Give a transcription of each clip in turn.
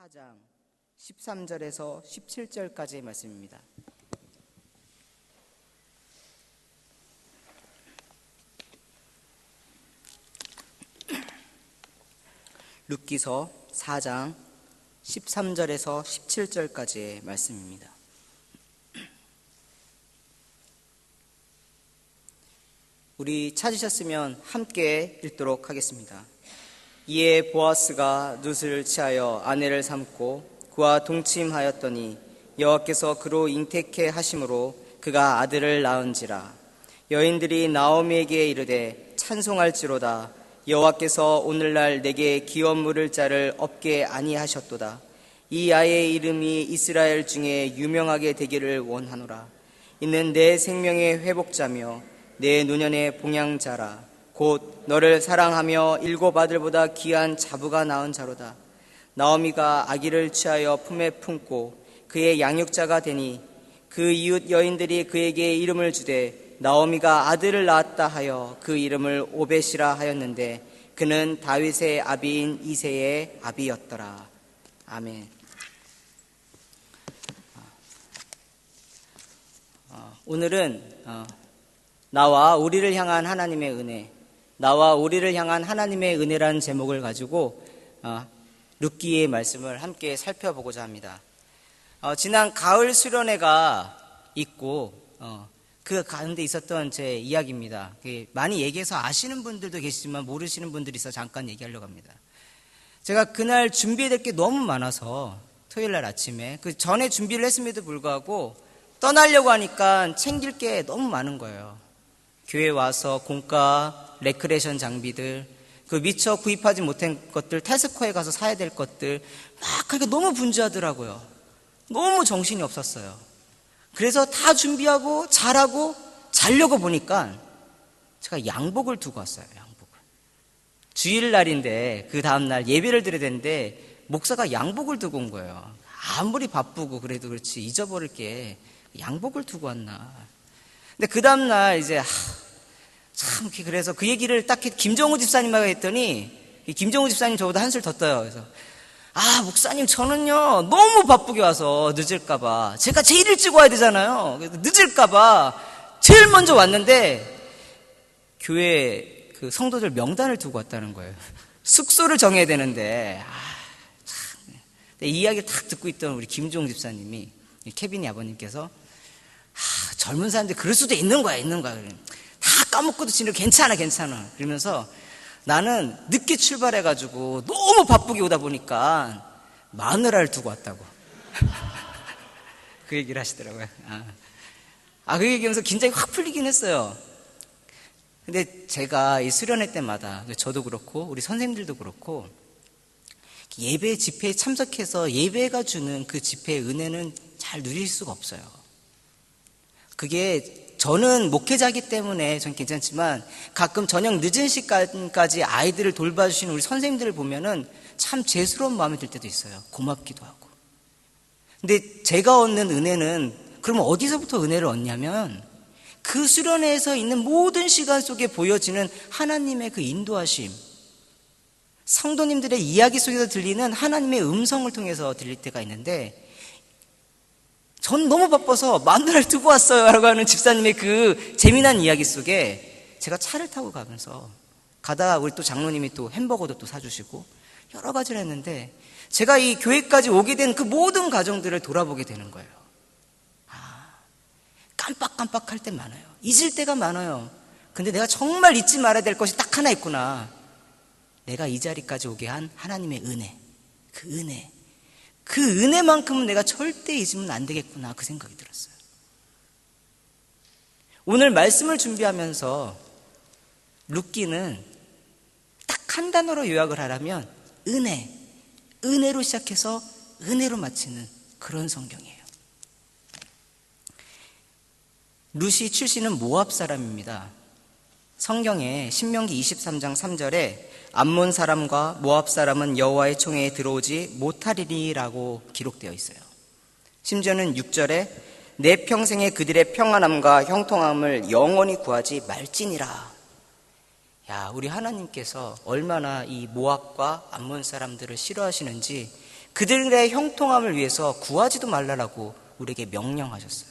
4장 13절에서 17절까지의 말씀입니다. 룻기서 4장 13절에서 17절까지의 말씀입니다. 우리 찾으셨으면 함께 읽도록 하겠습니다. 이에 보아스가 룻을 취하여 아내를 삼고 그와 동침하였더니 여호와께서 그로 잉태케 하심으로 그가 아들을 낳은지라. 여인들이 나오미에게 이르되 찬송할지로다. 여호와께서 오늘날 내게 기업 물을 자를 없게 아니하셨도다. 이 아이의 이름이 이스라엘 중에 유명하게 되기를 원하노라. 이는 내 생명의 회복자며 내 노년의 봉양자라. 곧 너를 사랑하며 일곱 아들보다 귀한 자부가 낳은 자로다. 나오미가 아기를 취하여 품에 품고 그의 양육자가 되니 그 이웃 여인들이 그에게 이름을 주되 나오미가 아들을 낳았다 하여 그 이름을 오벳이라 하였는데 그는 다윗의 아비인 이새의 아비였더라. 아멘. 오늘은 나와 우리를 향한 하나님의 은혜, 나와 우리를 향한 하나님의 은혜라는 제목을 가지고 룻기의 말씀을 함께 살펴보고자 합니다. 지난 가을 수련회가 있고 그 가운데 있었던 제 이야기입니다. 많이 얘기해서 아시는 분들도 계시지만 모르시는 분들이 있어 잠깐 얘기하려고 합니다. 제가 그날 준비해야 될 게 너무 많아서 토요일 날 아침에 그 전에 준비를 했음에도 불구하고 떠나려고 하니까 챙길 게 너무 많은 거예요. 교회 와서 공과 레크레이션 장비들, 그 미처 구입하지 못한 것들, 테스코에 가서 사야 될 것들 막 하니까 너무 분주하더라고요. 너무 정신이 없었어요. 그래서 다 준비하고 잘하고 자려고 보니까 제가 양복을 두고 왔어요. 양복을. 주일날인데 그 다음날 예배를 드려야 되는데 목사가 양복을 두고 온 거예요. 아무리 바쁘고 그래도 그렇지 잊어버릴 게 양복을 두고 왔나. 근데 그 다음날 이제 참 그래서 그 얘기를 딱 김정우 집사님하고 했더니 김정우 집사님 저보다 한술 더 떠요. 그래서 목사님 저는요 너무 바쁘게 와서 늦을까봐 제가 제일 일찍 와야 되잖아요. 그래서 늦을까봐 제일 먼저 왔는데 교회 그 성도들 명단을 두고 왔다는 거예요. 숙소를 정해야 되는데 참. 이 이야기를 딱 듣고 있던 우리 김종우 집사님이 케빈이 아버님께서 젊은 사람들 그럴 수도 있는 거야. 다 까먹고도 지금 괜찮아. 그러면서 나는 늦게 출발해가지고 너무 바쁘게 오다 보니까 마누라를 두고 왔다고. 그 얘기를 하시더라고요. 그 얘기하면서 긴장이 확 풀리긴 했어요. 근데 제가 이 수련회 때마다 저도 그렇고 우리 선생님들도 그렇고 예배 집회에 참석해서 예배가 주는 그 집회의 은혜는 잘 누릴 수가 없어요. 그게 저는 목회자이기 때문에 전 괜찮지만 가끔 저녁 늦은 시간까지 아이들을 돌봐주시는 우리 선생님들을 보면은 참 죄스러운 마음이 들 때도 있어요. 고맙기도 하고. 근데 제가 얻는 은혜는 그러면 어디서부터 은혜를 얻냐면 그 수련회에서 있는 모든 시간 속에 보여지는 하나님의 그 인도하심, 성도님들의 이야기 속에서 들리는 하나님의 음성을 통해서 들릴 때가 있는데 전 너무 바빠서 마누라를 두고 왔어요 라고 하는 집사님의 그 재미난 이야기 속에 제가 차를 타고 가다가 우리 또 장로님이 또 햄버거도 또 사주시고 여러 가지를 했는데 제가 이 교회까지 오게 된 그 모든 과정들을 돌아보게 되는 거예요. 깜빡할 때 많아요. 잊을 때가 많아요. 근데 내가 정말 잊지 말아야 될 것이 딱 하나 있구나. 내가 이 자리까지 오게 한 하나님의 은혜, 그 은혜만큼은 내가 절대 잊으면 안 되겠구나 그 생각이 들었어요. 오늘 말씀을 준비하면서 룻기는 딱 한 단어로 요약을 하라면 은혜로 시작해서 은혜로 마치는 그런 성경이에요. 룻이 출신은 모압 사람입니다. 성경에 신명기 23장 3절에 암몬 사람과 모압 사람은 여호와의 총회에 들어오지 못하리라고 기록되어 있어요. 심지어는 6절에 내 평생에 그들의 평안함과 형통함을 영원히 구하지 말지니라. 우리 하나님께서 얼마나 이 모압과 암몬 사람들을 싫어하시는지 그들의 형통함을 위해서 구하지도 말라라고 우리에게 명령하셨어요.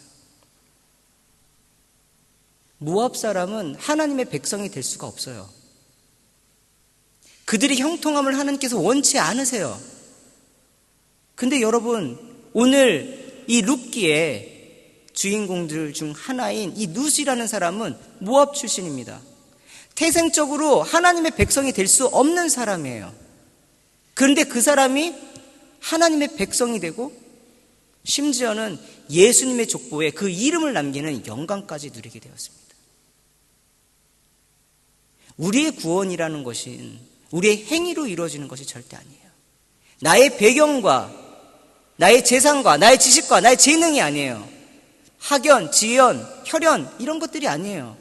모압 사람은 하나님의 백성이 될 수가 없어요. 그들이 형통함을 하나님께서 원치 않으세요. 근데 여러분, 오늘 이 룻기의 주인공들 중 하나인 이 룻이라는 사람은 모압 출신입니다. 태생적으로 하나님의 백성이 될 수 없는 사람이에요. 그런데 그 사람이 하나님의 백성이 되고 심지어는 예수님의 족보에 그 이름을 남기는 영광까지 누리게 되었습니다. 우리의 구원이라는 것은 우리의 행위로 이루어지는 것이 절대 아니에요. 나의 배경과 나의 재산과 나의 지식과 나의 재능이 아니에요. 학연, 지연, 혈연 이런 것들이 아니에요.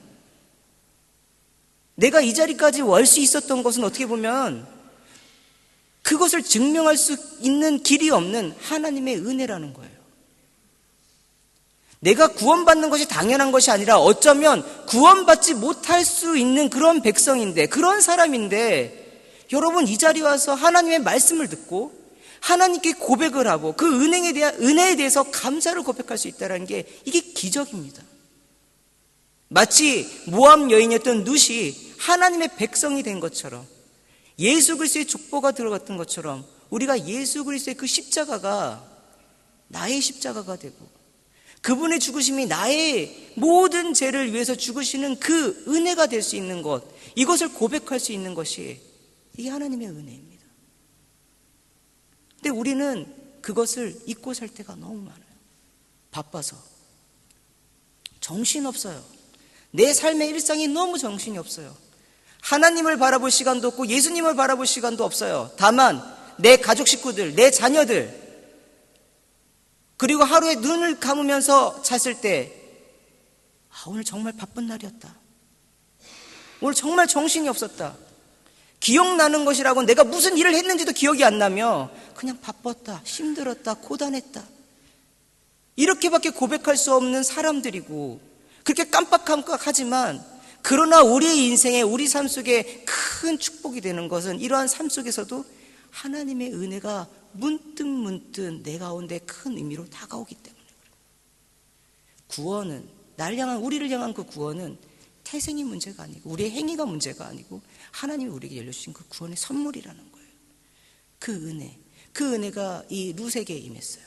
내가 이 자리까지 올 수 있었던 것은 어떻게 보면 그것을 증명할 수 있는 길이 없는 하나님의 은혜라는 거예요. 내가 구원받는 것이 당연한 것이 아니라 어쩌면 구원받지 못할 수 있는 그런 백성인데, 그런 사람인데, 여러분 이 자리에 와서 하나님의 말씀을 듣고 하나님께 고백을 하고 그 은혜에 대해서 감사를 고백할 수 있다는 게 이게 기적입니다. 마치 모압 여인이었던 룻이 하나님의 백성이 된 것처럼, 예수 그리스도의 족보가 들어갔던 것처럼 우리가 예수 그리스도의 그 십자가가 나의 십자가가 되고 그분의 죽으심이 나의 모든 죄를 위해서 죽으시는 그 은혜가 될 수 있는 것, 이것을 고백할 수 있는 것이 이게 하나님의 은혜입니다. 근데 우리는 그것을 잊고 살 때가 너무 많아요. 바빠서 정신없어요. 내 삶의 일상이 너무 정신이 없어요. 하나님을 바라볼 시간도 없고 예수님을 바라볼 시간도 없어요. 다만 내 가족 식구들, 내 자녀들, 그리고 하루에 눈을 감으면서 잤을 때 오늘 정말 바쁜 날이었다. 오늘 정말 정신이 없었다. 기억나는 것이라고 내가 무슨 일을 했는지도 기억이 안 나며 그냥 바빴다, 힘들었다, 고단했다. 이렇게밖에 고백할 수 없는 사람들이고 그렇게 깜빡깜빡하지만 그러나 우리의 인생에 우리 삶 속에 큰 축복이 되는 것은 이러한 삶 속에서도 하나님의 은혜가 문득 내 가운데 큰 의미로 다가오기 때문에 그래요. 구원은 우리를 향한 그 구원은 태생의 문제가 아니고 우리의 행위가 문제가 아니고 하나님이 우리에게 열려주신 그 구원의 선물이라는 거예요. 그 은혜가 이 룻에게 임했어요.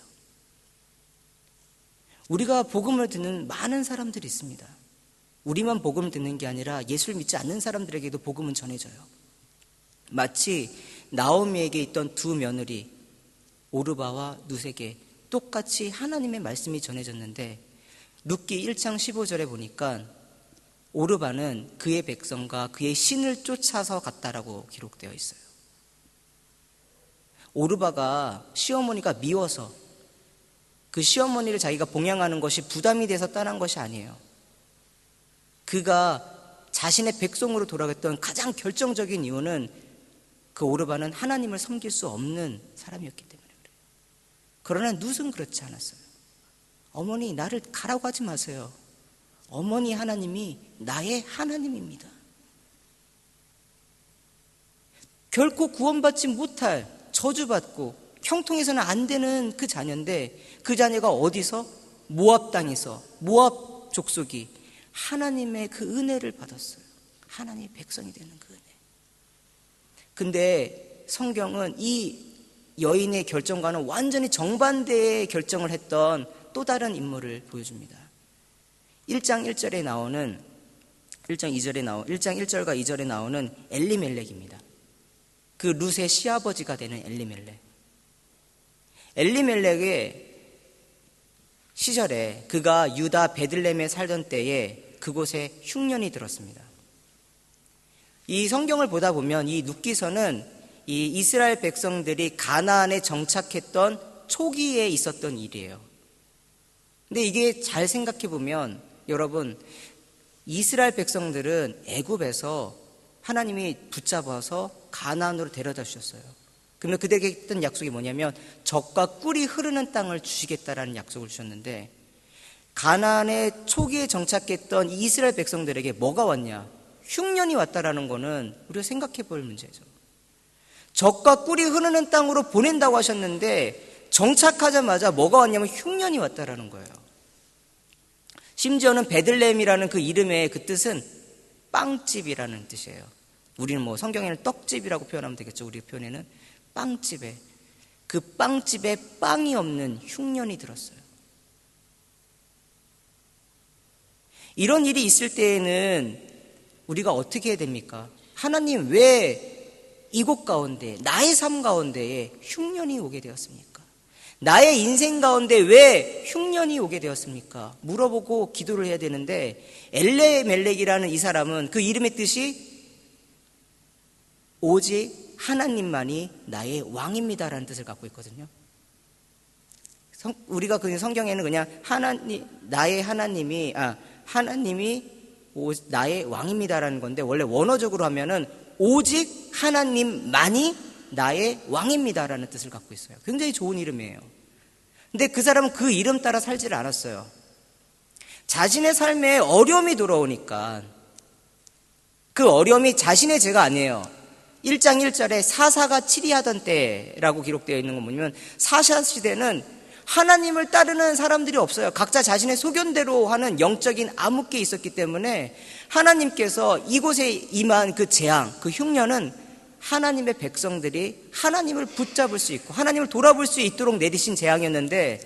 우리가 복음을 듣는 많은 사람들이 있습니다. 우리만 복음을 듣는 게 아니라 예수를 믿지 않는 사람들에게도 복음은 전해져요. 마치 나오미에게 있던 두 며느리 오르바와 룻에게 똑같이 하나님의 말씀이 전해졌는데 룻기 1장 15절에 보니까 오르바는 그의 백성과 그의 신을 쫓아서 갔다라고 기록되어 있어요. 오르바가 시어머니가 미워서 그 시어머니를 자기가 봉양하는 것이 부담이 돼서 떠난 것이 아니에요. 그가 자신의 백성으로 돌아갔던 가장 결정적인 이유는 그 오르바는 하나님을 섬길 수 없는 사람이었기 때문에 그래요. 그러나 룻은 그렇지 않았어요. 어머니, 나를 가라고 하지 마세요. 어머니 하나님이 나의 하나님입니다. 결코 구원받지 못할, 저주받고 형통해서는 안 되는 그 자녀인데 그 자녀가 어디서? 모압 땅에서, 모압 족속이 하나님의 그 은혜를 받았어요. 하나님의 백성이 되는 그 은혜. 근데 성경은 이 여인의 결정과는 완전히 정반대의 결정을 했던 또 다른 인물을 보여줍니다. 1장 1절과 2절에 나오는 엘리멜렉입니다. 그 룻의 시아버지가 되는 엘리멜렉. 엘리멜렉의 시절에 그가 유다 베들레헴에 살던 때에 그곳에 흉년이 들었습니다. 이 성경을 보다 보면 이 룻기서는 이 이스라엘 백성들이 가나안에 정착했던 초기에 있었던 일이에요. 근데 이게 잘 생각해 보면 여러분, 이스라엘 백성들은 애굽에서 하나님이 붙잡아서 가나안으로 데려다 주셨어요. 그러면 그들에게 했던 약속이 뭐냐면 젖과 꿀이 흐르는 땅을 주시겠다라는 약속을 주셨는데 가나안의 초기에 정착했던 이스라엘 백성들에게 뭐가 왔냐? 흉년이 왔다라는 거는 우리가 생각해 볼 문제죠. 젖과 꿀이 흐르는 땅으로 보낸다고 하셨는데 정착하자마자 뭐가 왔냐면 흉년이 왔다라는 거예요. 심지어는 베들레헴이라는 그 이름의 그 뜻은 빵집이라는 뜻이에요. 우리는 뭐 성경에는 떡집이라고 표현하면 되겠죠. 우리 표현에는 빵집에, 그 빵집에 빵이 없는 흉년이 들었어요. 이런 일이 있을 때에는 우리가 어떻게 해야 됩니까? 하나님, 왜 이곳 가운데, 나의 삶 가운데에 흉년이 오게 되었습니까? 나의 인생 가운데 왜 흉년이 오게 되었습니까? 물어보고 기도를 해야 되는데, 엘레멜렉이라는 이 사람은 그 이름의 뜻이 오직 하나님만이 나의 왕입니다라는 뜻을 갖고 있거든요. 우리가 그 성경에는 그냥 하나님이 나의 왕입니다라는 건데, 원래 원어적으로 하면은 오직 하나님만이 나의 왕입니다라는 뜻을 갖고 있어요. 굉장히 좋은 이름이에요. 근데 그 사람은 그 이름 따라 살지를 않았어요. 자신의 삶에 어려움이 돌아오니까, 그 어려움이 자신의 죄가 아니에요. 1장 1절에 사사가 치리하던 때라고 기록되어 있는 건 뭐냐면, 사사 시대는 하나님을 따르는 사람들이 없어요. 각자 자신의 소견대로 하는 영적인 암흑기에 있었기 때문에 하나님께서 이곳에 임한 그 재앙, 그 흉년은 하나님의 백성들이 하나님을 붙잡을 수 있고 하나님을 돌아볼 수 있도록 내리신 재앙이었는데,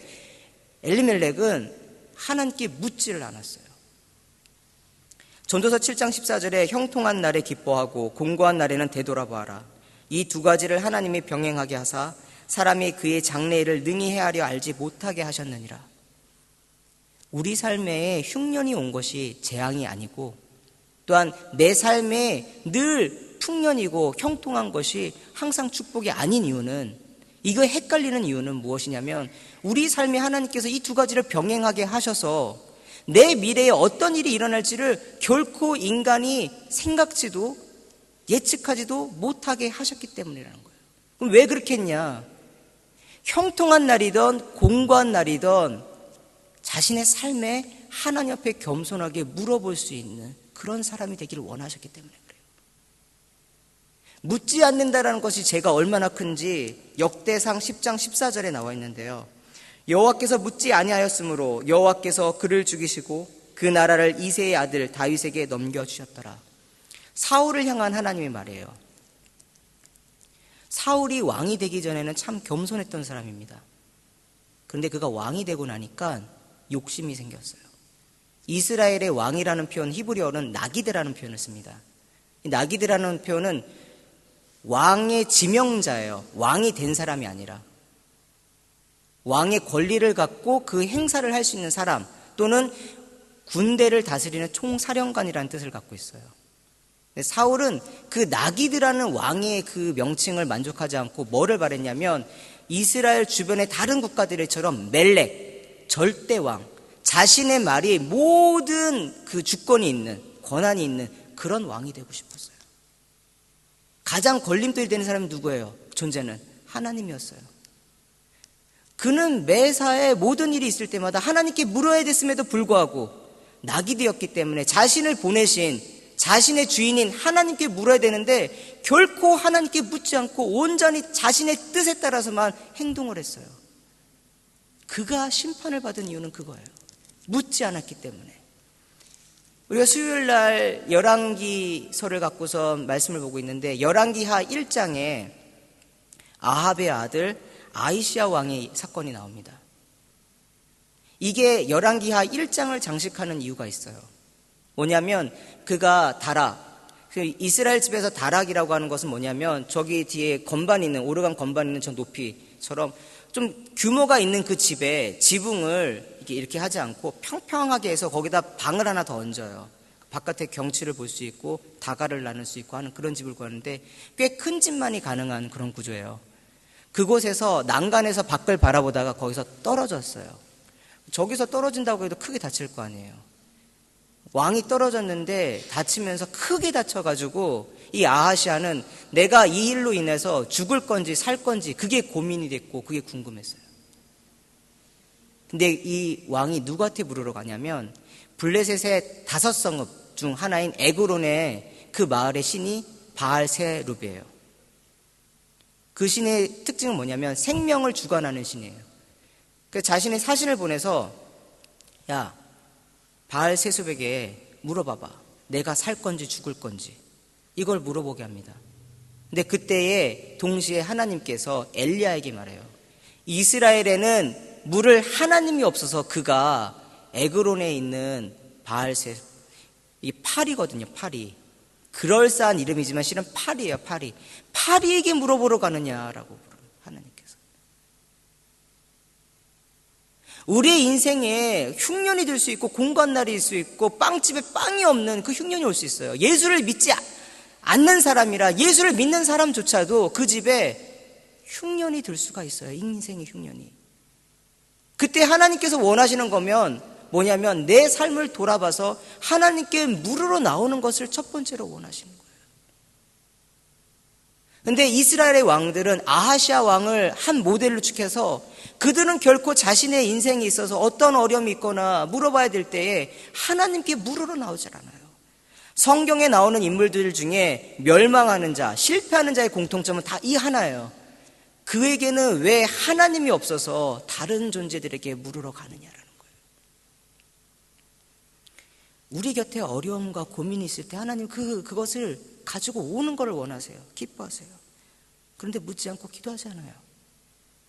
엘리멜렉은 하나님께 묻지를 않았어요. 전도서 7장 14절에 형통한 날에 기뻐하고 공고한 날에는 되돌아보아라. 이 두 가지를 하나님이 병행하게 하사 사람이 그의 장래일을 능히 헤아려 알지 못하게 하셨느니라. 우리 삶에 흉년이 온 것이 재앙이 아니고, 또한 내 삶에 늘 풍년이고 형통한 것이 항상 축복이 아닌 이유는, 이거 헷갈리는 이유는 무엇이냐면, 우리 삶에 하나님께서 이 두 가지를 병행하게 하셔서 내 미래에 어떤 일이 일어날지를 결코 인간이 생각지도 예측하지도 못하게 하셨기 때문이라는 거예요. 그럼 왜 그렇게 했냐? 형통한 날이든 공고한 날이든 자신의 삶에 하나님 앞에 겸손하게 물어볼 수 있는 그런 사람이 되기를 원하셨기 때문에 그래요. 묻지 않는다라는 것이 죄가 얼마나 큰지 역대상 10장 14절에 나와 있는데요. 여호와께서 묻지 아니하였으므로 여호와께서 그를 죽이시고 그 나라를 이새의 아들 다윗에게 넘겨주셨더라. 사울을 향한 하나님의 말이에요. 사울이 왕이 되기 전에는 참 겸손했던 사람입니다. 그런데 그가 왕이 되고 나니까 욕심이 생겼어요. 이스라엘의 왕이라는 표현, 히브리어는 나기드라는 표현을 씁니다. 이 나기드라는 표현은 왕의 지명자예요. 왕이 된 사람이 아니라 왕의 권리를 갖고 그 행사를 할 수 있는 사람, 또는 군대를 다스리는 총사령관이라는 뜻을 갖고 있어요. 사울은 그 나기드라는 왕의 그 명칭을 만족하지 않고 뭐를 바랬냐면, 이스라엘 주변의 다른 국가들처럼 멜렉, 절대왕, 자신의 말이 모든 그 주권이 있는, 권한이 있는 그런 왕이 되고 싶었어요. 가장 걸림돌이 되는 사람이 누구예요? 존재는 하나님이었어요. 그는 매사에 모든 일이 있을 때마다 하나님께 물어야 됐음에도 불구하고 나기드였기 때문에 자신을 보내신 자신의 주인인 하나님께 물어야 되는데 결코 하나님께 묻지 않고 온전히 자신의 뜻에 따라서만 행동을 했어요. 그가 심판을 받은 이유는 그거예요. 묻지 않았기 때문에. 우리가 수요일날 열왕기서를 갖고서 말씀을 보고 있는데, 열왕기하 1장에 아합의 아들 아이시야 왕의 사건이 나옵니다. 이게 열왕기하 1장을 장식하는 이유가 있어요. 뭐냐면 그가 다락, 이스라엘 집에서 다락이라고 하는 것은 뭐냐면 저기 뒤에 건반 있는, 오르간 건반 있는 저 높이처럼 좀 규모가 있는 그 집에 지붕을 이렇게 하지 않고 평평하게 해서 거기다 방을 하나 더 얹어요. 바깥의 경치를 볼 수 있고 다가를 나눌 수 있고 하는 그런 집을 구하는데 꽤 큰 집만이 가능한 그런 구조예요. 그곳에서 난간에서 밖을 바라보다가 거기서 떨어졌어요. 저기서 떨어진다고 해도 크게 다칠 거 아니에요. 왕이 떨어졌는데 다치면서 크게 다쳐가지고 이 아하시아는 내가 이 일로 인해서 죽을 건지 살 건지 그게 고민이 됐고 그게 궁금했어요. 근데 이 왕이 누구한테 물으러 가냐면 블레셋의 5성읍 중 하나인 에그론의 그 마을의 신이 바알세룹이에요. 그 신의 특징은 뭐냐면 생명을 주관하는 신이에요. 그 자신의 사신을 보내서 야, 바알 세수백에 물어봐봐. 내가 살 건지 죽을 건지. 이걸 물어보게 합니다. 근데 그때에 동시에 하나님께서 엘리야에게 말해요. 이스라엘에는 물을 하나님이 없어서 그가 에그론에 있는 바알세, 이 파리거든요. 파리. 그럴싸한 이름이지만 실은 파리예요. 파리. 파리에게 물어보러 가느냐라고 하나님께서. 우리의 인생에 흉년이 들 수 있고 공관날이 있을 수 있고 빵집에 빵이 없는 그 흉년이 올 수 있어요. 예수를 믿지 않는 사람이라 예수를 믿는 사람조차도 그 집에 흉년이 들 수가 있어요. 인생의 흉년이. 그때 하나님께서 원하시는 거면 뭐냐면 내 삶을 돌아봐서 하나님께 물으러 나오는 것을 첫 번째로 원하시는 거예요. 근데 이스라엘의 왕들은 아하시아 왕을 한 모델로 축해서 그들은 결코 자신의 인생에 있어서 어떤 어려움이 있거나 물어봐야 될 때에 하나님께 물으러 나오질 않아요. 성경에 나오는 인물들 중에 멸망하는 자, 실패하는 자의 공통점은 다 이 하나예요. 그에게는 왜 하나님이 없어서 다른 존재들에게 물으러 가느냐라는 거예요. 우리 곁에 어려움과 고민이 있을 때 하나님 그것을 가지고 오는 것을 원하세요. 기뻐하세요. 그런데 묻지 않고 기도하지 않아요.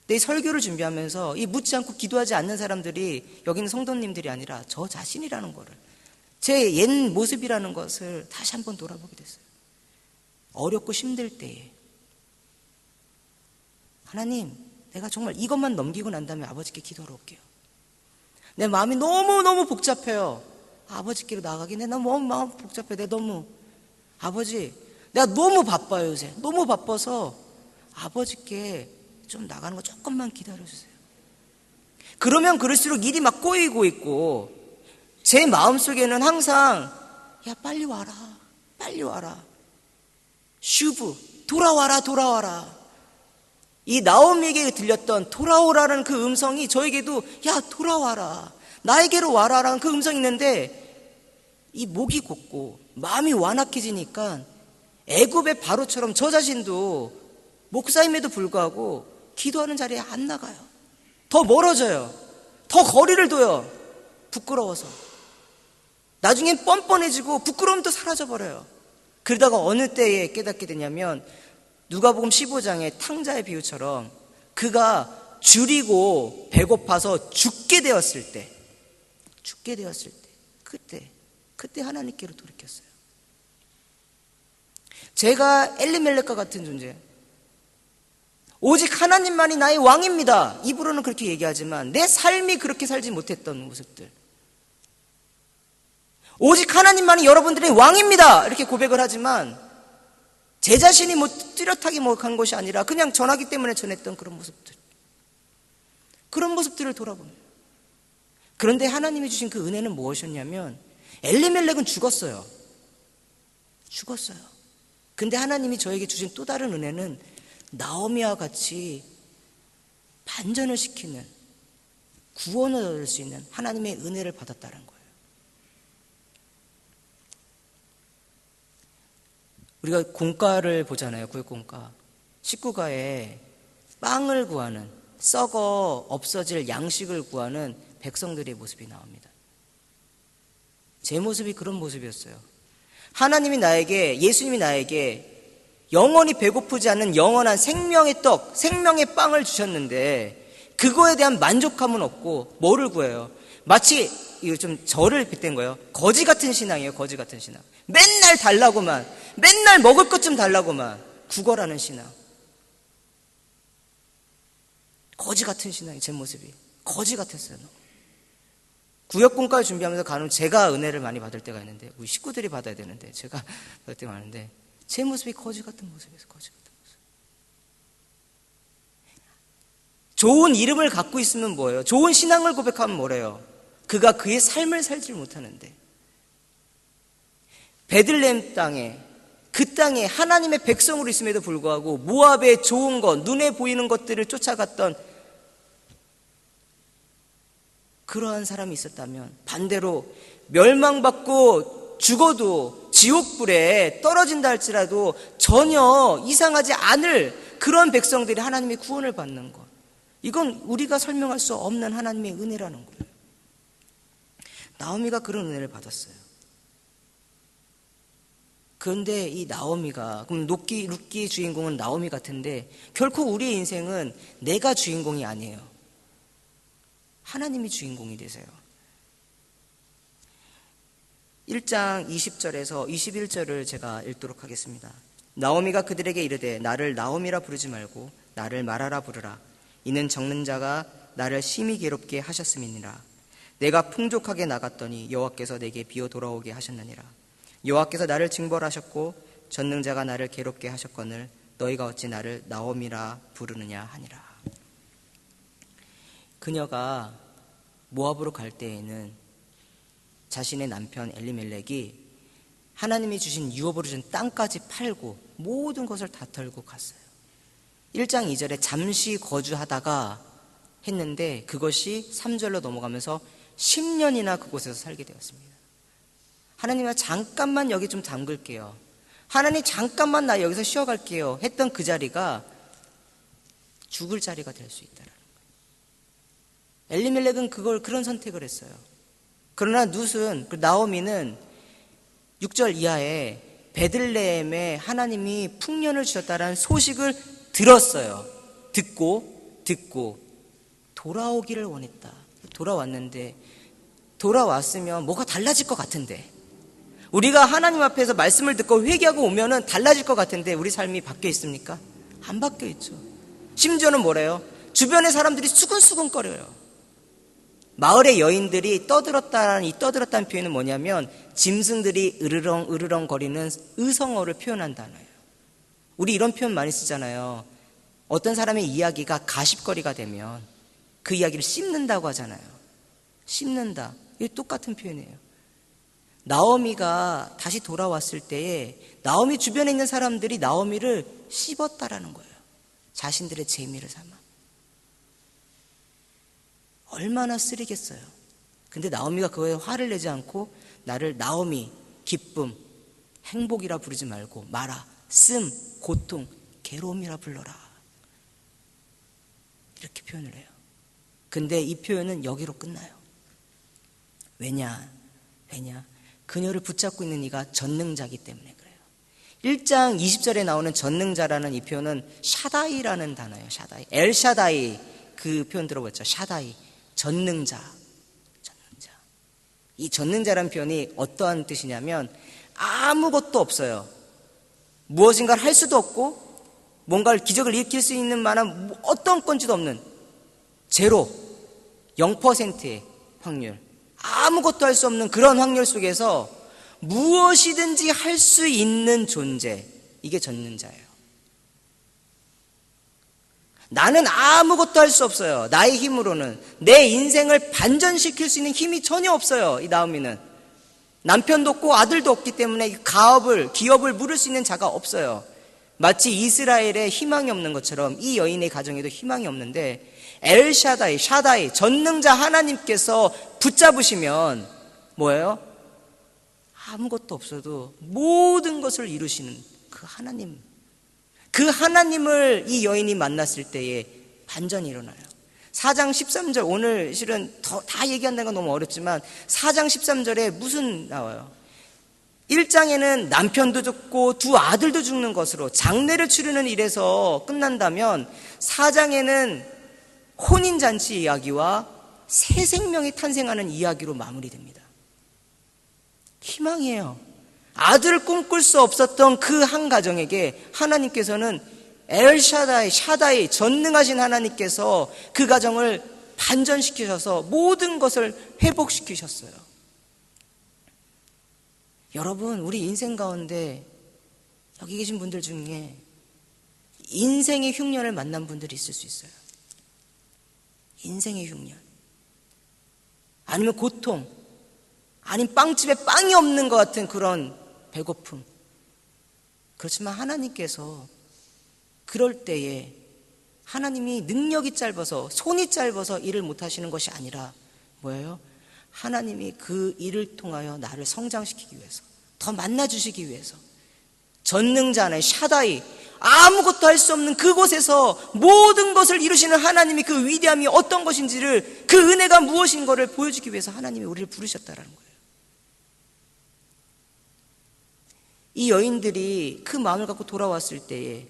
내 설교를 준비하면서 이 묻지 않고 기도하지 않는 사람들이 여기는 성도님들이 아니라 저 자신이라는 거를, 제 옛 모습이라는 것을 다시 한번 돌아보게 됐어요. 어렵고 힘들 때에 하나님, 내가 정말 이것만 넘기고 난 다음에 아버지께 기도하러 올게요. 내 마음이 너무너무 복잡해요. 아버지께로 나가긴 해. 나 너무 마음 복잡해. 내가 너무, 아버지, 내가 너무 바빠요 요새. 너무 바빠서 아버지께 좀 나가는 거 조금만 기다려주세요. 그러면 그럴수록 일이 막 꼬이고 있고 제 마음속에는 항상 야, 빨리 와라, 빨리 와라, 슈브, 돌아와라, 돌아와라. 이 나오미에게 들렸던 돌아오라는 그 음성이 저에게도 야, 돌아와라, 나에게로 와라라는 그 음성이 있는데, 이 목이 곧고 마음이 완악해지니까 애굽의 바로처럼 저 자신도 목사임에도 불구하고 기도하는 자리에 안 나가요. 더 멀어져요. 더 거리를 둬요. 부끄러워서. 나중엔 뻔뻔해지고 부끄러움도 사라져버려요. 그러다가 어느 때에 깨닫게 되냐면 누가복음 15장의 탕자의 비유처럼 그가 줄이고 배고파서 죽게 되었을 때, 그때 하나님께로 돌이켰어요. 제가 엘리멜렉과 같은 존재, 오직 하나님만이 나의 왕입니다. 입으로는 그렇게 얘기하지만 내 삶이 그렇게 살지 못했던 모습들, 오직 하나님만이 여러분들의 왕입니다 이렇게 고백을 하지만 제 자신이 뭐 뚜렷하게 한 것이 아니라 그냥 전하기 때문에 전했던 그런 모습들을 돌아봅니다. 그런데 하나님이 주신 그 은혜는 무엇이었냐면 엘리멜렉은 죽었어요. 근데 하나님이 저에게 주신 또 다른 은혜는 나오미와 같이 반전을 시키는, 구원을 얻을 수 있는 하나님의 은혜를 받았다는 거예요. 우리가 공과를 보잖아요. 구역공과. 식구가에 빵을 구하는, 썩어 없어질 양식을 구하는 백성들의 모습이 나옵니다. 제 모습이 그런 모습이었어요. 하나님이 나에게, 예수님이 나에게 영원히 배고프지 않는 영원한 생명의 떡, 생명의 빵을 주셨는데 그거에 대한 만족감은 없고 뭐를 구해요? 마치 이거 좀 저를 빗댄 거예요. 거지 같은 신앙이에요. 거지 같은 신앙. 맨날 달라고만, 맨날 먹을 것 좀 달라고만 구걸하는 신앙. 거지 같은 신앙이 제 모습이 거지 같았어요. 구역공과를 준비하면서 간혹 제가 은혜를 많이 받을 때가 있는데, 우리 식구들이 받아야 되는데 제가 받을 때가 많은데 제 모습이 거지 같은 모습이었어요. 거지 같은 모습. 좋은 이름을 갖고 있으면 뭐예요? 좋은 신앙을 고백하면 뭐래요? 그가 그의 삶을 살지 못하는데, 베들레헴 땅에, 그 땅에 하나님의 백성으로 있음에도 불구하고 모압의 좋은 것, 눈에 보이는 것들을 쫓아갔던 그러한 사람이 있었다면, 반대로 멸망받고 죽어도 지옥불에 떨어진다 할지라도 전혀 이상하지 않을 그런 백성들이 하나님의 구원을 받는 것. 이건 우리가 설명할 수 없는 하나님의 은혜라는 거예요. 나오미가 그런 은혜를 받았어요. 그런데 이 나오미가, 그럼 룻기의 주인공은 나오미 같은데 결코 우리의 인생은 내가 주인공이 아니에요. 하나님이 주인공이 되세요. 1장 20절에서 21절을 제가 읽도록 하겠습니다. 나오미가 그들에게 이르되 나를 나오미라 부르지 말고 나를 마라라 부르라. 이는 적는 자가 나를 심히 괴롭게 하셨음이니라. 내가 풍족하게 나갔더니 여호와께서 내게 비어 돌아오게 하셨느니라. 여호와께서 나를 징벌하셨고 전능자가 나를 괴롭게 하셨거늘 너희가 어찌 나를 나오미라 부르느냐 하니라. 그녀가 모압으로 갈 때에는 자신의 남편 엘리멜렉이 하나님이 주신 유업으로 준 땅까지 팔고 모든 것을 다 털고 갔어요. 1장 2절에 잠시 거주하다가 했는데 그것이 3절로 넘어가면서 10년이나 그곳에서 살게 되었습니다. 하나님아 잠깐만 여기 좀 담글게요. 하나님 잠깐만 나 여기서 쉬어갈게요 했던 그 자리가 죽을 자리가 될 수 있다라는 거예요. 엘리멜렉은 그런 선택을 했어요. 그러나 룻은, 나오미는 6절 이하에 베들레헴에 하나님이 풍년을 주셨다는 소식을 들었어요. 듣고 돌아오기를 원했다. 돌아왔는데 돌아왔으면 뭐가 달라질 것 같은데, 우리가 하나님 앞에서 말씀을 듣고 회개하고 오면은 달라질 것 같은데 우리 삶이 바뀌어 있습니까? 안 바뀌어 있죠. 심지어는 뭐래요? 주변의 사람들이 수근수근거려요. 마을의 여인들이 떠들었다는 이 떠들었다는 표현은 뭐냐면 짐승들이 으르렁 거리는 의성어를 표현한 단어예요. 우리 이런 표현 많이 쓰잖아요. 어떤 사람의 이야기가 가십거리가 되면 그 이야기를 씹는다고 하잖아요. 씹는다. 이게 똑같은 표현이에요. 나오미가 다시 돌아왔을 때에 나오미 주변에 있는 사람들이 나오미를 씹었다라는 거예요. 자신들의 재미를 삼아. 얼마나 쓰리겠어요. 근데 나오미가 그거에 화를 내지 않고 나를 나오미, 기쁨, 행복이라 부르지 말고 마라, 씀, 고통, 괴로움이라 불러라. 이렇게 표현을 해요. 근데 이 표현은 여기로 끝나요. 왜냐? 그녀를 붙잡고 있는 이가 전능자이기 때문에 그래요. 1장 20절에 나오는 전능자라는 이 표현은 샤다이라는 단어예요. 샤다이. 엘샤다이, 그 표현 들어봤죠? 샤다이. 전능자. 이 전능자라는 표현이 어떠한 뜻이냐면 아무것도 없어요. 무엇인가를 할 수도 없고 뭔가를 기적을 일으킬 수 있는 만한 어떤 건지도 없는 제로, 0%의 확률, 아무것도 할 수 없는 그런 확률 속에서 무엇이든지 할 수 있는 존재, 이게 전능자예요. 나는 아무것도 할 수 없어요. 나의 힘으로는 내 인생을 반전시킬 수 있는 힘이 전혀 없어요. 이 나오미는 남편도 없고 아들도 없기 때문에 기업을 물을 수 있는 자가 없어요. 마치 이스라엘에 희망이 없는 것처럼 이 여인의 가정에도 희망이 없는데 엘샤다이, 샤다이, 전능자 하나님께서 붙잡으시면 뭐예요? 아무것도 없어도 모든 것을 이루시는 그 하나님, 그 하나님을 이 여인이 만났을 때에 반전이 일어나요. 4장 13절, 오늘 실은 다 얘기한다는 건 너무 어렵지만 4장 13절에 무슨 나와요? 1장에는 남편도 죽고 두 아들도 죽는 것으로 장례를 치르는 일에서 끝난다면 4장에는 혼인잔치 이야기와 새 생명이 탄생하는 이야기로 마무리됩니다. 희망이에요. 아들을 꿈꿀 수 없었던 그 한 가정에게 하나님께서는 엘샤다이, 샤다이, 전능하신 하나님께서 그 가정을 반전시키셔서 모든 것을 회복시키셨어요. 여러분, 우리 인생 가운데 여기 계신 분들 중에 인생의 흉년을 만난 분들이 있을 수 있어요. 인생의 흉년, 아니면 고통, 아니면 빵집에 빵이 없는 것 같은 그런 배고픔. 그렇지만 하나님께서 그럴 때에 하나님이 능력이 짧아서, 손이 짧아서 일을 못하시는 것이 아니라 뭐예요? 하나님이 그 일을 통하여 나를 성장시키기 위해서, 더 만나주시기 위해서, 전능자 하나님 샤다이, 아무것도 할 수 없는 그곳에서 모든 것을 이루시는 하나님의 그 위대함이 어떤 것인지를, 그 은혜가 무엇인 것을 보여주기 위해서 하나님이 우리를 부르셨다라는 거예요. 이 여인들이 그 마음을 갖고 돌아왔을 때에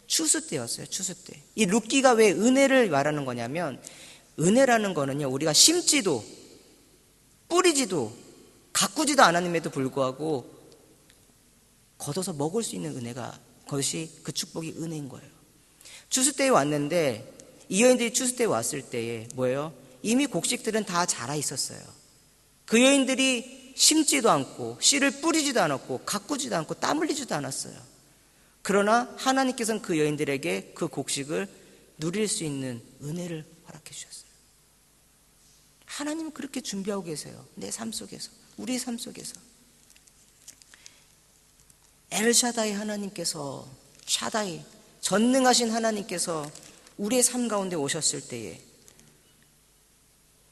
추수 때였어요. 추수 때. 이 룻기가 왜 은혜를 말하는 거냐면, 은혜라는 거는요, 우리가 심지도 뿌리지도 가꾸지도 않았음에도 불구하고 걷어서 먹을 수 있는 은혜가, 그것이 그 축복이 은혜인 거예요. 추수 때에 왔는데, 이 여인들이 추수 때에 왔을 때에 뭐예요? 이미 곡식들은 다 자라 있었어요. 그 여인들이 심지도 않고 씨를 뿌리지도 않았고 가꾸지도 않고 땀 흘리지도 않았어요. 그러나 하나님께서는 그 여인들에게 그 곡식을 누릴 수 있는 은혜를 허락해 주셨어요. 하나님은 그렇게 준비하고 계세요. 내 삶 속에서, 우리의 삶 속에서. 엘샤다이 하나님께서, 샤다이, 전능하신 하나님께서 우리의 삶 가운데 오셨을 때에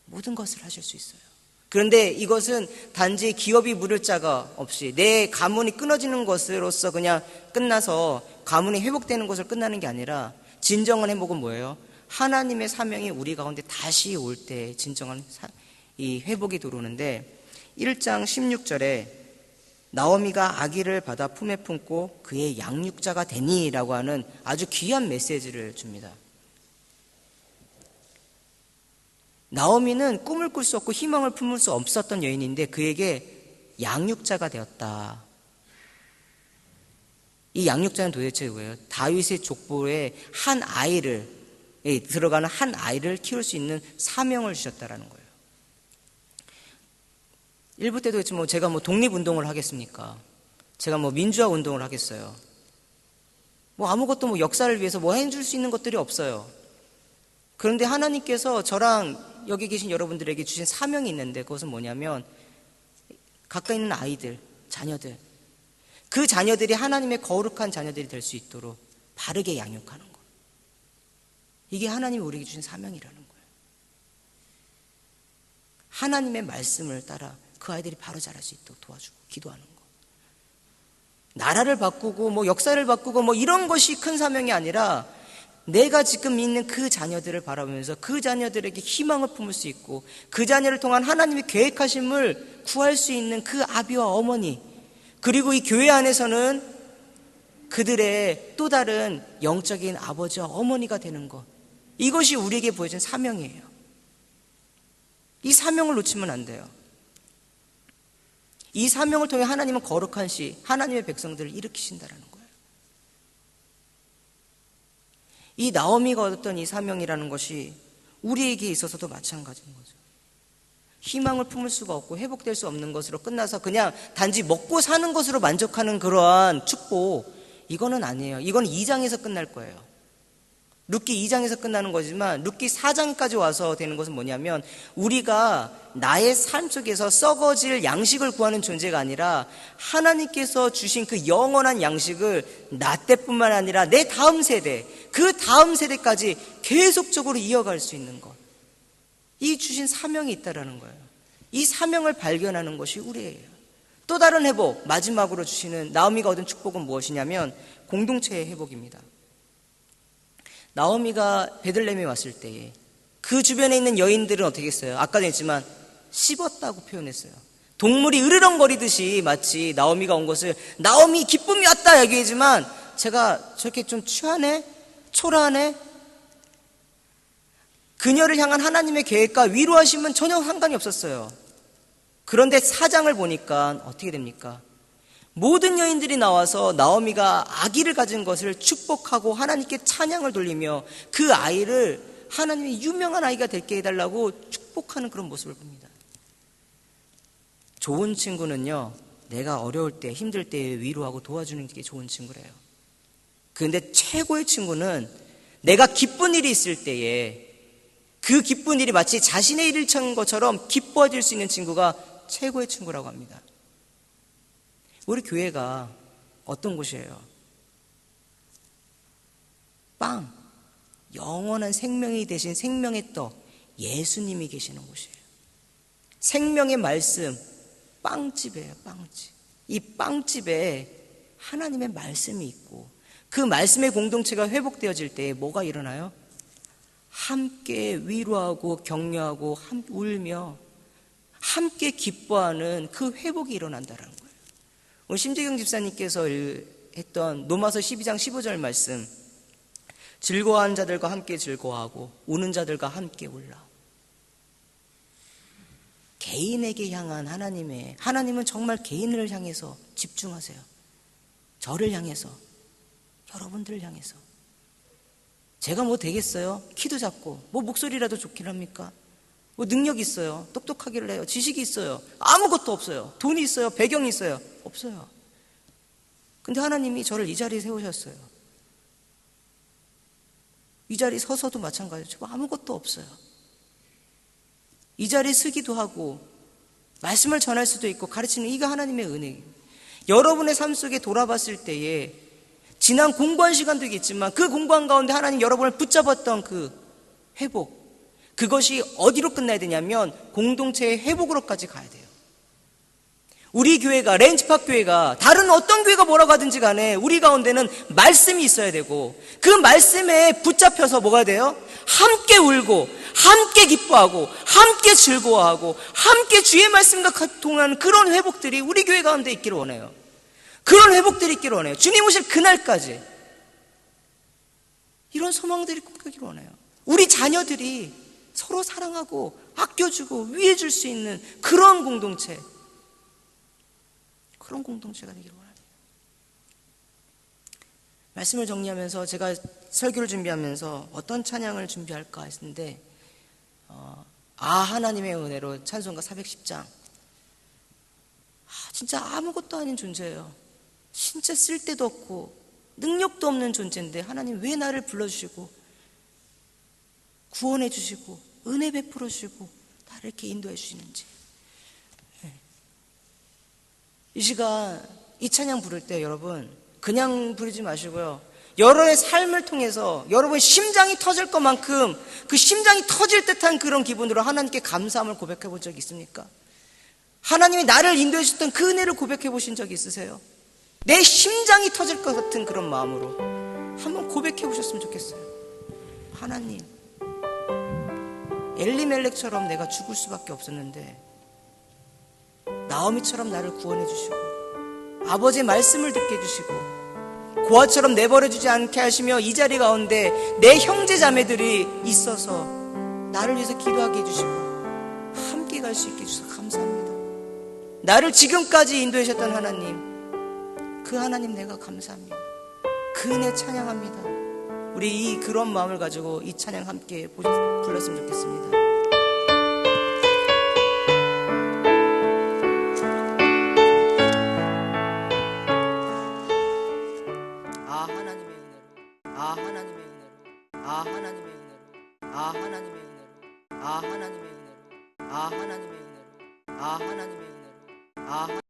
모든 것을 하실 수 있어요. 그런데 이것은 단지 기업이 물을 자가 없이 내 가문이 끊어지는 것으로서 그냥 끝나서 가문이 회복되는 것으로 끝나는 게 아니라, 진정한 회복은 뭐예요? 하나님의 사명이 우리 가운데 다시 올 때 진정한 이 회복이 들어오는데, 1장 16절에 나오미가 아기를 받아 품에 품고 그의 양육자가 되니라고 하는 아주 귀한 메시지를 줍니다. 나오미는 꿈을 꿀 수 없고 희망을 품을 수 없었던 여인인데 그에게 양육자가 되었다. 이 양육자는 도대체 뭐예요? 다윗의 족보에 한 아이를, 들어가는 한 아이를 키울 수 있는 사명을 주셨다라는 거예요. 일부 때도 그렇지만 제가 독립운동을 하겠습니까? 제가 민주화 운동을 하겠어요? 아무것도 역사를 위해서 해줄 수 있는 것들이 없어요. 그런데 하나님께서 저랑 여기 계신 여러분들에게 주신 사명이 있는데, 그것은 뭐냐면 가까이 있는 아이들, 자녀들, 그 자녀들이 하나님의 거룩한 자녀들이 될 수 있도록 바르게 양육하는 것. 이게 하나님이 우리에게 주신 사명이라는 거예요. 하나님의 말씀을 따라 그 아이들이 바로 자랄 수 있도록 도와주고 기도하는 것. 나라를 바꾸고 역사를 바꾸고 이런 것이 큰 사명이 아니라, 내가 지금 있는 그 자녀들을 바라보면서 그 자녀들에게 희망을 품을 수 있고 그 자녀를 통한 하나님의 계획하심을 구할 수 있는 그 아비와 어머니, 그리고 이 교회 안에서는 그들의 또 다른 영적인 아버지와 어머니가 되는 것, 이것이 우리에게 보여진 사명이에요. 이 사명을 놓치면 안 돼요. 이 사명을 통해 하나님은 거룩한 시, 하나님의 백성들을 일으키신다라는 거예요. 이 나오미가 얻었던 이 사명이라는 것이 우리에게 있어서도 마찬가지인 거죠. 희망을 품을 수가 없고 회복될 수 없는 것으로 끝나서 그냥 단지 먹고 사는 것으로 만족하는 그러한 축복, 이거는 아니에요. 이건 2장에서 끝날 거예요. 룻기 2장에서 끝나는 거지만 룻기 4장까지 와서 되는 것은 뭐냐면, 우리가 나의 삶 속에서 썩어질 양식을 구하는 존재가 아니라 하나님께서 주신 그 영원한 양식을 나 때뿐만 아니라 내 다음 세대, 그 다음 세대까지 계속적으로 이어갈 수 있는 것, 이 주신 사명이 있다라는 거예요. 이 사명을 발견하는 것이 우리예요. 또 다른 회복, 마지막으로 주시는 나오미가 얻은 축복은 무엇이냐면 공동체의 회복입니다. 나오미가 베들레헴에 왔을 때에 그 주변에 있는 여인들은 어떻게 했어요? 아까도 했지만 씹었다고 표현했어요. 동물이 으르렁거리듯이 마치 나오미가 온 것을 나오미 기쁨이 왔다 얘기하지만, 제가 저렇게 좀 취하네? 초라하네? 그녀를 향한 하나님의 계획과 위로하심은 전혀 상관이 없었어요. 그런데 4장을 보니까 어떻게 됩니까? 모든 여인들이 나와서 나오미가 아기를 가진 것을 축복하고 하나님께 찬양을 돌리며 그 아이를 하나님의 유명한 아이가 되게 해달라고 축복하는 그런 모습을 봅니다. 좋은 친구는요, 내가 어려울 때, 힘들 때 위로하고 도와주는 게 좋은 친구래요. 그런데 최고의 친구는 내가 기쁜 일이 있을 때에 그 기쁜 일이 마치 자신의 일을 친 것처럼 기뻐질 수 있는 친구가 최고의 친구라고 합니다. 우리 교회가 어떤 곳이에요? 빵, 영원한 생명이 되신 생명의 떡, 예수님이 계시는 곳이에요. 생명의 말씀, 빵집이에요. 빵집. 이 빵집에 하나님의 말씀이 있고 그 말씀의 공동체가 회복되어질 때 뭐가 일어나요? 함께 위로하고 격려하고 울며 함께 기뻐하는 그 회복이 일어난다는 거예요. 오늘 심재경 집사님께서 했던 로마서 12장 15절 말씀, 즐거워하는 자들과 함께 즐거워하고 우는 자들과 함께 울라. 개인에게 향한 하나님은 정말 개인을 향해서 집중하세요. 저를 향해서, 여러분들을 향해서. 제가 뭐 되겠어요? 키도 작고 뭐 목소리라도 좋긴 합니까? 뭐 능력 있어요? 똑똑하기를 해요? 지식이 있어요? 아무것도 없어요. 돈이 있어요? 배경이 있어요? 없어요. 근데 하나님이 저를 이 자리에 세우셨어요. 이 자리에 서서도 마찬가지죠. 아무것도 없어요. 이 자리에 서기도 하고 말씀을 전할 수도 있고 가르치는 이가 하나님의 은혜예요. 여러분의 삶 속에 돌아봤을 때에 지난 공부한 시간도 있겠지만 그 공부한 가운데 하나님 여러분을 붙잡았던 그 회복, 그것이 어디로 끝나야 되냐면 공동체의 회복으로까지 가야 돼요. 우리 교회가, 렌치팍 교회가, 다른 어떤 교회가 뭐라고 하든지 간에 우리 가운데는 말씀이 있어야 되고 그 말씀에 붙잡혀서 뭐가 돼요? 함께 울고 함께 기뻐하고 함께 즐거워하고 함께 주의 말씀과 동하는 그런 회복들이 우리 교회 가운데 있기를 원해요. 그런 회복들이 있기를 원해요. 주님 오실 그날까지 이런 소망들이 꿈꾸기를 원해요. 우리 자녀들이 서로 사랑하고 아껴주고 위해줄 수 있는 그런 공동체, 그런 공동체가 되기를 원합니다. 말씀을 정리하면서 제가 설교를 준비하면서 어떤 찬양을 준비할까 했는데 하나님의 은혜로 찬송가 410장. 진짜 아무것도 아닌 존재예요. 진짜 쓸데도 없고 능력도 없는 존재인데 하나님 왜 나를 불러주시고 구원해 주시고 은혜 베풀어 주시고 나를 이렇게 인도해 주시는지. 이 시간 이 찬양 부를 때 여러분 그냥 부르지 마시고요, 여러분의 삶을 통해서 여러분의 심장이 터질 것만큼 그 심장이 터질 듯한 그런 기분으로 하나님께 감사함을 고백해 본 적이 있습니까? 하나님이 나를 인도해 주셨던 그 은혜를 고백해 보신 적이 있으세요? 내 심장이 터질 것 같은 그런 마음으로 한번 고백해 보셨으면 좋겠어요. 하나님, 엘리멜렉처럼 내가 죽을 수밖에 없었는데 나오미처럼 나를 구원해 주시고 아버지의 말씀을 듣게 해주시고 고아처럼 내버려주지 않게 하시며 이 자리 가운데 내 형제 자매들이 있어서 나를 위해서 기도하게 해주시고 함께 갈 수 있게 해주셔서 감사합니다. 나를 지금까지 인도해 주셨던 하나님, 그 하나님 내가 감사합니다. 그 은혜 찬양합니다. 우리 이 그런 마음을 가지고 이 찬양 함께 불렀으면 좋겠습니다. 하나님의 은혜로, 하나님의 은혜로, 하나님의 은혜로, 하나님의 은혜로, 하나님의 은혜로, 하나님의 은혜로, 하나님의 은혜로,